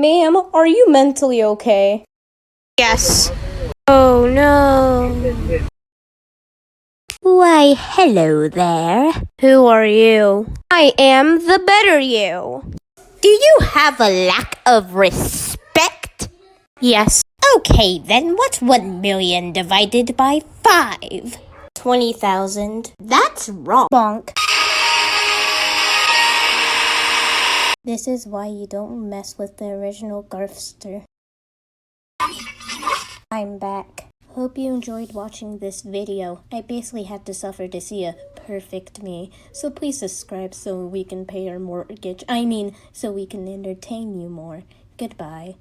Ma'am, are you mentally okay? Yes. Oh no. Why, hello there. Who are you? I am the better you. Do you have a lack of respect? Yes. Okay, then what's 1 million divided by 5? 20,000. That's wrong. Bonk. This is why you don't mess with the original Garfster. I'm back. Hope you enjoyed watching this video. I basically had to suffer to see a perfect me. So please subscribe so we can pay our mortgage. So we can entertain you more. Goodbye.